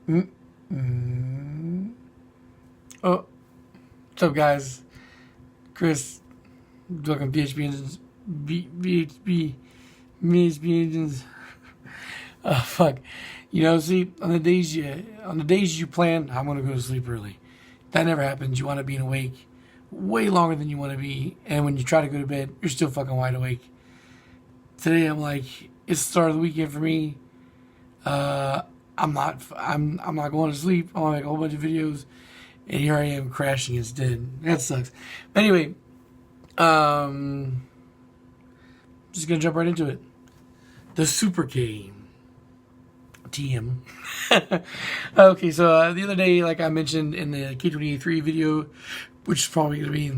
Mm, mm. Oh, what's up, guys? Chris, welcome PHP Engines. PHP Engines. Oh, fuck. See, on the days you plan, I'm gonna go to sleep early. That never happens. You want to be awake way longer than you want to be, and when you try to go to bed, you're still fucking wide awake. Today, I'm like, it's the start of the weekend for me. Uh, I'm not going to sleep. I'm gonna make a whole bunch of videos, and here I am crashing instead. That sucks. But anyway, um, just gonna jump right into it. The Super K TM. Okay, so the other day, like I mentioned in the K2083 video, which is probably gonna be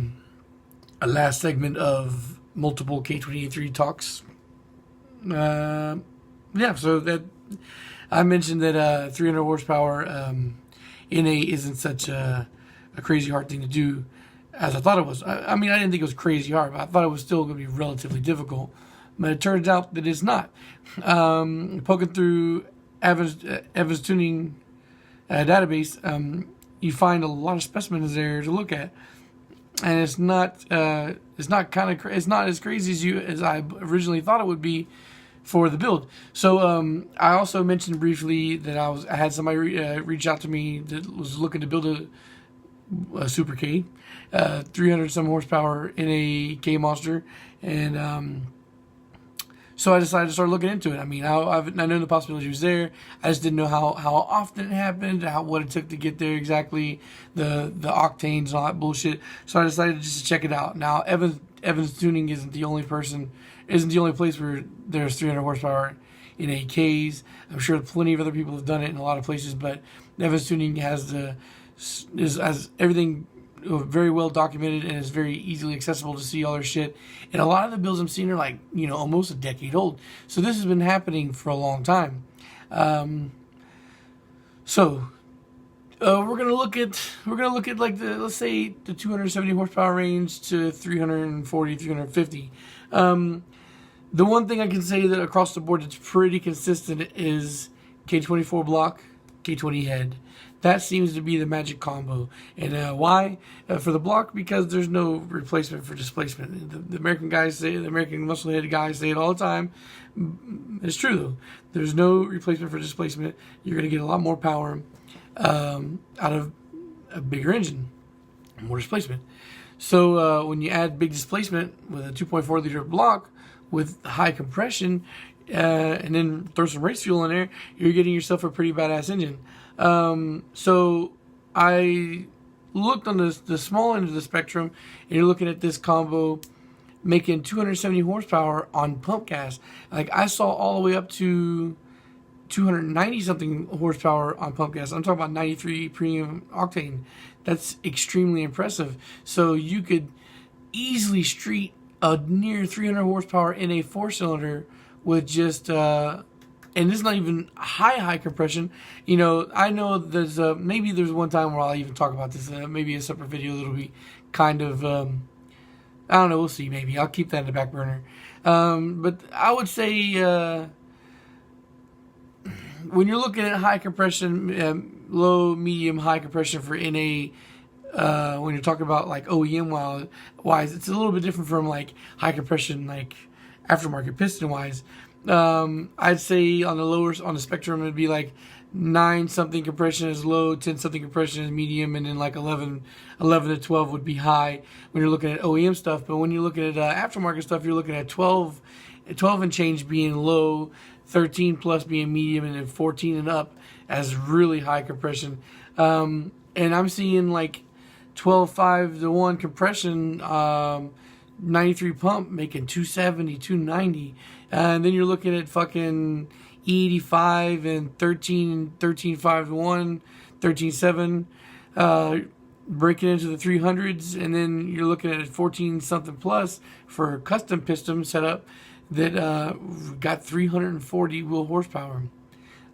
a last segment of multiple K2083 talks. Yeah, so that I mentioned that 300 horsepower NA isn't such a crazy hard thing to do as I thought it was. I mean, I didn't think it was crazy hard, but I thought it was still going to be relatively difficult. But it turns out that it's not. Poking through Evans Tuning database, you find a lot of specimens there to look at, and it's not it's not as crazy as I originally thought it would be for the build. So I also mentioned briefly that I had somebody reach out to me that was looking to build a Super K, 300 some horsepower in a K monster, and so I decided to start looking into it. I mean, I know the possibility was there. I just didn't know how often it happened, what it took to get there exactly, the octanes and all that bullshit. So I decided just to check it out. Now, Evans Tuning isn't the only place where there's 300 horsepower in AKs. I'm sure plenty of other people have done it in a lot of places, but Evans Tuning has everything very well documented and is very easily accessible to see all their shit. And a lot of the builds I'm seeing are like, almost a decade old. So this has been happening for a long time. So we're gonna look at like let's say the 270 horsepower range to 340, 350. The one thing I can say that across the board that's pretty consistent is K24 block, K20 head. That seems to be the magic combo. And why? For the block, because there's no replacement for displacement. The American muscle-headed guys say it all the time. It's true, though. There's no replacement for displacement. You're going to get a lot more power out of a bigger engine, more displacement. So when you add big displacement with a 2.4 liter block with high compression, and then throw some race fuel in there, you're getting yourself a pretty badass engine. So I looked on the small end of the spectrum, and you're looking at this combo making 270 horsepower on pump gas. Like, I saw all the way up to 290 something horsepower on pump gas. I'm talking about 93 premium octane. That's extremely impressive. So you could easily street a near 300 horsepower in a 4-cylinder with just and this is not even high compression. I know there's maybe there's one time where I'll even talk about this. Maybe a separate video that'll be kind of I don't know. We'll see. Maybe I'll keep that in the back burner. But I would say when you're looking at high compression, low, medium, high compression for NA. When you're talking about like OEM wise, it's a little bit different from like high compression, like aftermarket piston wise. I'd say on the spectrum, it'd be like 9 something compression is low, 10 something compression is medium, and then like 11 to 12 would be high when you're looking at OEM stuff. But when you're looking at aftermarket stuff, you're looking at 12 and change being low, 13 plus being medium, and then 14 and up as really high compression. And I'm seeing like 12.5 to 1 compression, 93 pump making 270, 290. And then you're looking at fucking E85 and 13.5 to 1, 13.7, breaking into the 300s. And then you're looking at 14 something plus for a custom piston setup that got 340 wheel horsepower.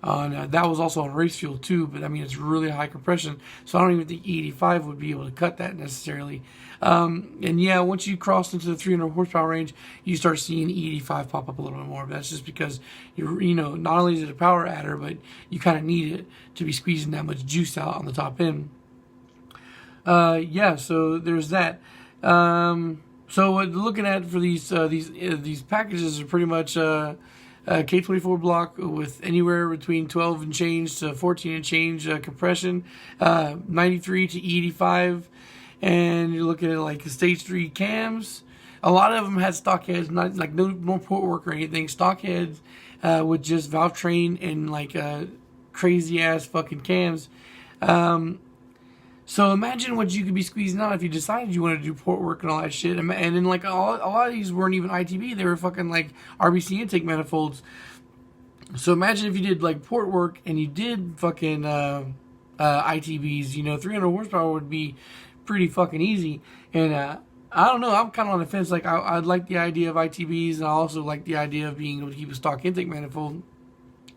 That was also on race fuel too, but I mean it's really high compression, so I don't even think E85 would be able to cut that necessarily. And yeah, once you cross into the 300 horsepower range, you start seeing E85 pop up a little bit more. But that's just because not only is it a power adder, but you kind of need it to be squeezing that much juice out on the top end. Yeah, so there's that. So what looking at for these packages are pretty much K24 block with anywhere between 12 and change to 14 and change compression, 93 to 85, and you're looking at like stage 3 cams. A lot of them had stock heads, not like no port work or anything. Stock heads with just valve train and like crazy ass fucking cams. So imagine what you could be squeezing out if you decided you wanted to do port work and all that shit. And then like a lot of these weren't even ITB; they were fucking like RBC intake manifolds. So imagine if you did like port work and you did fucking ITBs. 300 horsepower would be pretty fucking easy. And I don't know. I'm kind of on the fence. Like I'd like the idea of ITBs, and I also like the idea of being able to keep a stock intake manifold.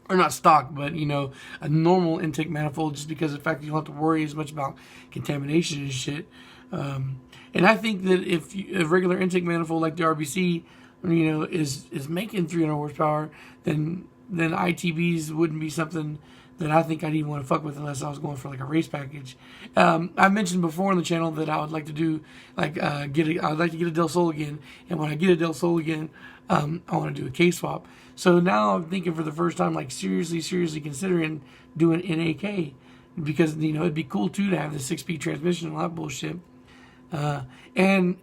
Or not stock, but a normal intake manifold, just because of the fact that you don't have to worry as much about contamination and shit. And I think that if a regular intake manifold like the RBC, is making 300 horsepower, then ITBs wouldn't be something that I think I'd even want to fuck with unless I was going for like a race package. I mentioned before on the channel that I would like to do I'd like to get a Del Sol again, and when I get a Del Sol again, I want to do a case swap. So now I'm thinking for the first time, like seriously considering doing NAK, because it'd be cool too to have the 6-speed transmission and all that bullshit. And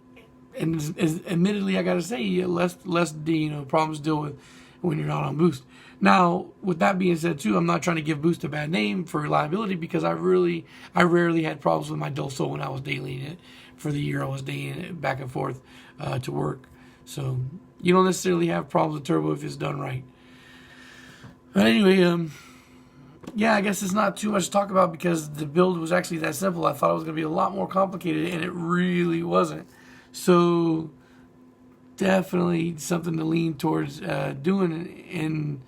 admittedly, I gotta say, less problems to deal with when you're not on boost. Now, with that being said too, I'm not trying to give boost a bad name for reliability, because I rarely had problems with my Del Sol when I was dailying it for the year I was dailying it back and forth to work. So you don't necessarily have problems with turbo if it's done right. But anyway, yeah, I guess it's not too much to talk about because the build was actually that simple. I thought it was going to be a lot more complicated, and it really wasn't. So definitely something to lean towards doing. And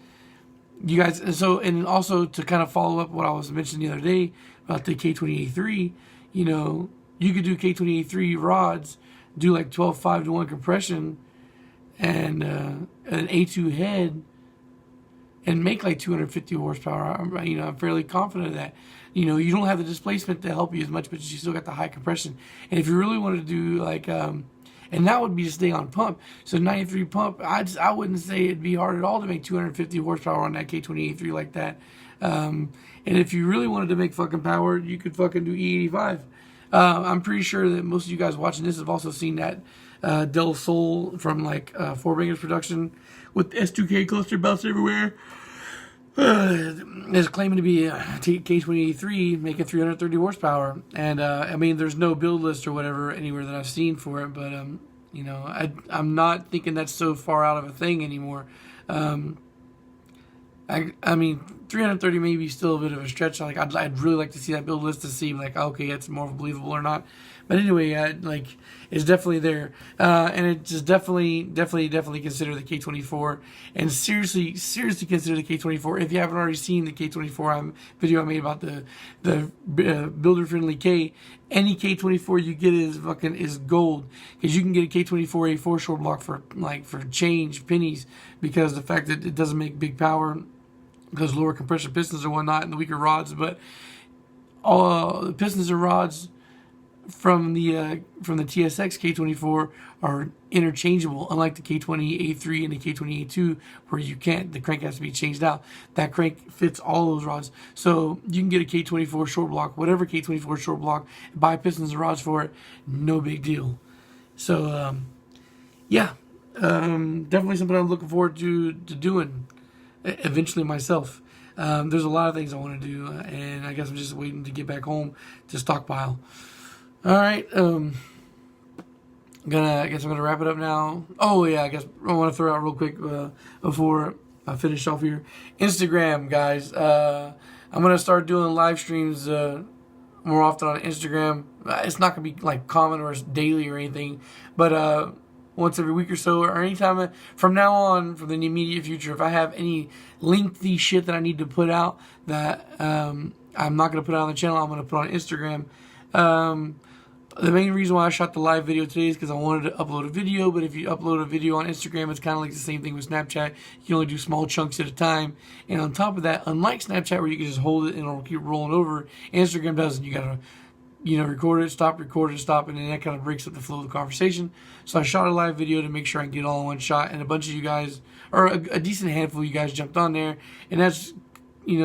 you guys, and also to kind of follow up what I was mentioning the other day about the K20A3, you could do K20A3 rods, do like 12.5 to 1 compression, and an A2 head, and make like 250 horsepower. I'm fairly confident of that. You don't have the displacement to help you as much, but you still got the high compression. And if you really wanted to do like, and that would be to stay on pump. So 93 pump, I wouldn't say it'd be hard at all to make 250 horsepower on that K20A3 like that. And if you really wanted to make fucking power, you could fucking do E85. I'm pretty sure that most of you guys watching this have also seen that Del Sol from like Four Bangers production with S2K cluster belts everywhere. Is claiming to be a K20A3 making 330 horsepower, and I mean there's no build list or whatever anywhere that I've seen for it, but I'm not thinking that's so far out of a thing anymore. I mean 330 may be still a bit of a stretch. Like I'd really like to see that build list to see like, okay, it's more believable or not. But anyway, it's definitely there, and it just definitely consider the K24, and seriously consider the K24 if you haven't already seen the K24 video I made about the builder friendly K. Any K24 you get is gold, because you can get a K24A4 short block for change pennies, because the fact that it doesn't make big power because lower compression pistons and whatnot and the weaker rods, but all the pistons and rods from the TSX K24 are interchangeable, unlike the K20A3 and the K20A2, where you can't. The crank has to be changed out. That crank fits all those rods, so you can get a K24 short block, whatever K24 short block, buy pistons and rods for it, no big deal. So yeah, definitely something I'm looking forward to doing eventually myself. There's a lot of things I want to do, and I guess I'm just waiting to get back home to stockpile. All right, I guess I'm gonna wrap it up now. Oh yeah, I guess I want to throw out real quick before I finish off here. Instagram, guys. I'm gonna start doing live streams more often on Instagram. It's not gonna be like common or daily or anything, but once every week or so, or anytime from now on, for the immediate future. If I have any lengthy shit that I need to put out that I'm not going to put out on the channel, I'm going to put on Instagram. The main reason why I shot the live video today is because I wanted to upload a video, but if you upload a video on Instagram, it's kind of like the same thing with Snapchat. You can only do small chunks at a time. And on top of that, unlike Snapchat where you can just hold it and it'll keep rolling over, Instagram doesn't. You got to record it, stop, and then that kind of breaks up the flow of the conversation. So I shot a live video to make sure I can get all in one shot, and a bunch of you guys, or a decent handful of you guys jumped on there, and that's,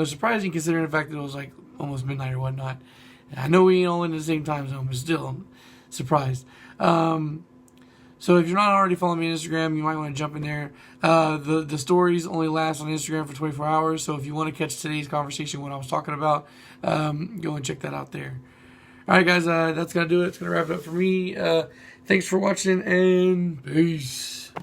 surprising considering the fact that it was like almost midnight or whatnot. I know we ain't all in the same time zone, but still, I'm surprised. So if you're not already following me on Instagram, you might want to jump in there. The stories only last on Instagram for 24 hours, so if you want to catch today's conversation, what I was talking about, go and check that out there. All right, guys, that's going to do it. It's going to wrap it up for me. Thanks for watching, and peace.